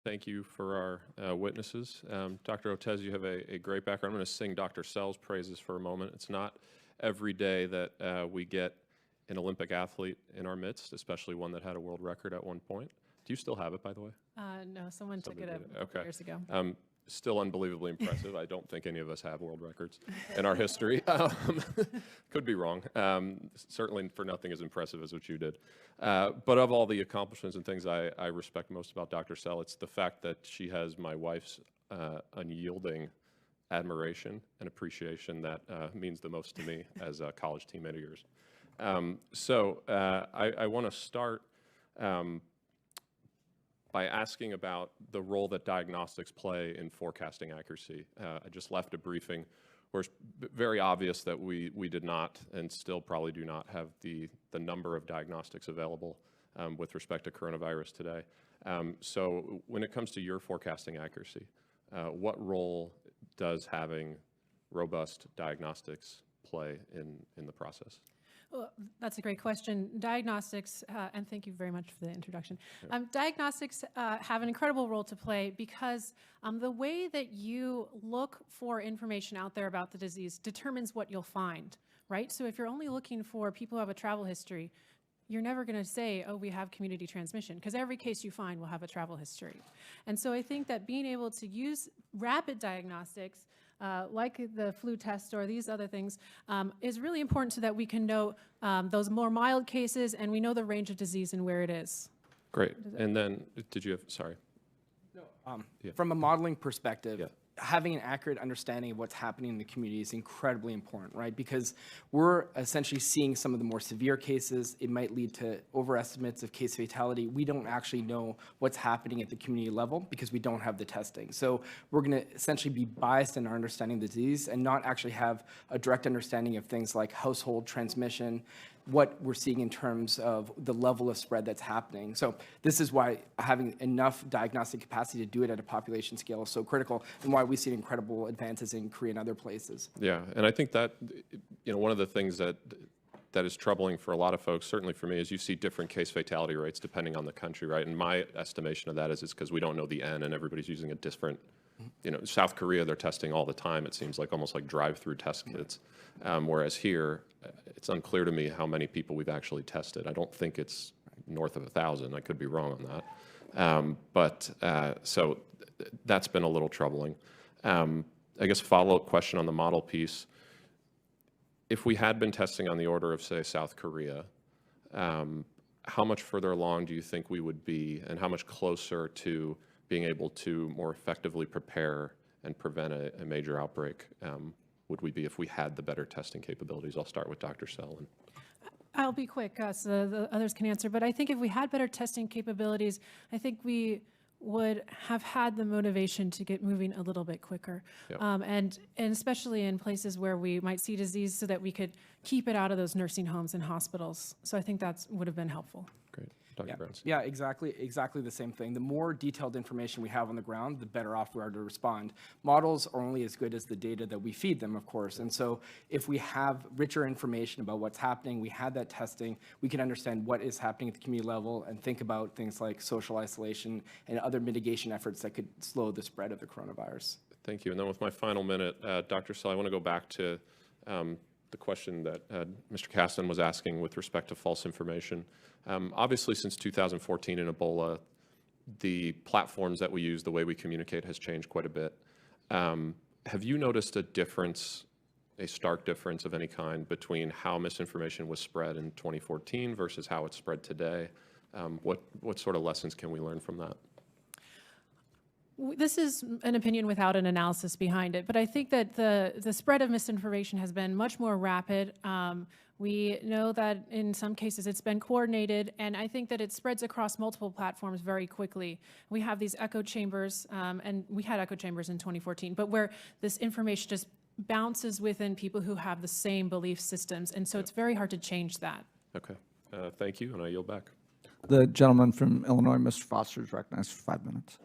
Thank you for our witnesses. Dr. Otez, you have a great background. I'm going to sing Dr. Sell's praises for a moment. It's not every day that we get an Olympic athlete in our midst, especially one that had a world record at one point. Do you still have it, by the way? No, someone took it a couple years ago. Still unbelievably impressive. I don't think any of us have world records in our history. Could be wrong. Certainly for nothing as impressive as what you did. But of all the accomplishments and things I respect most about Dr. Sell, it's the fact that she has my wife's unyielding admiration and appreciation that means the most to me as a college teammate of yours. I want to start by asking about the role that diagnostics play in forecasting accuracy. I just left a briefing where it's very obvious that we did not and still probably do not have the number of diagnostics available with respect to coronavirus today. So when it comes to your forecasting accuracy, what role does having robust diagnostics play in the process? Well, that's a great question. Diagnostics, and thank you very much for the introduction. Diagnostics have an incredible role to play because the way that you look for information out there about the disease determines what you'll find, right? So if you're only looking for people who have a travel history, you're never going to say, oh, we have community transmission, because every case you find will have a travel history. And so I think that being able to use rapid diagnostics like the flu test or these other things, is really important so that we can know those more mild cases and we know the range of disease and where it is. Great. And then, did you have, sorry. No, from a modeling perspective, having an accurate understanding of what's happening in the community is incredibly important, right? Because we're essentially seeing some of the more severe cases. It might lead to overestimates of case fatality. We don't actually know what's happening at the community level because we don't have the testing. So we're going to essentially be biased in our understanding of the disease and not actually have a direct understanding of things like household transmission, what we're seeing in terms of the level of spread that's happening. So this is why having enough diagnostic capacity to do it at a population scale is so critical, and why we see incredible advances in Korea and other places. Yeah, and I think that, you know, one of the things that is troubling for a lot of folks, certainly for me, is you see different case fatality rates depending on the country, right? And my estimation of that is it's because we don't know the N and everybody's using a different, you know, South Korea, they're testing all the time. It seems like almost like drive-through test kits. Whereas here, it's unclear to me how many people we've actually tested. I don't think it's north of 1,000. I could be wrong on that. So that's been a little troubling. I guess follow-up question on the model piece. If we had been testing on the order of, say, South Korea, how much further along do you think we would be, and how much closer to being able to more effectively prepare and prevent a major outbreak would we be if we had the better testing capabilities? I'll start with Dr. Sell. I'll be quick so the others can answer, but I think if we had better testing capabilities, I think we would have had the motivation to get moving a little bit quicker. Yep. And especially in places where we might see disease so that we could keep it out of those nursing homes and hospitals. So I think that would have been helpful. Great. Dr. Brownstein. Yeah, exactly the same thing. The more detailed information we have on the ground, the better off we are to respond. Models are only as good as the data that we feed them, of course. And so if we have richer information about what's happening, we had that testing, we can understand what is happening at the community level and think about things like social isolation and other mitigation efforts that could slow the spread of the coronavirus. Thank you. And then with my final minute, Dr. Sell, I want to go back to the question that Mr. Caston was asking with respect to false information. Obviously, since 2014 in Ebola, the platforms that we use, the way we communicate has changed quite a bit. Have you noticed a difference, a stark difference of any kind between how misinformation was spread in 2014 versus how it's spread today? What sort of lessons can we learn from that? This is an opinion without an analysis behind it, but I think that the spread of misinformation has been much more rapid. We know that in some cases it's been coordinated, and I think that it spreads across multiple platforms very quickly. We have these echo chambers, and we had echo chambers in 2014, but where this information just bounces within people who have the same belief systems, and so it's very hard to change that. Okay, thank you, and I yield back. The gentleman from Illinois, Mr. Foster, is recognized for 5 minutes.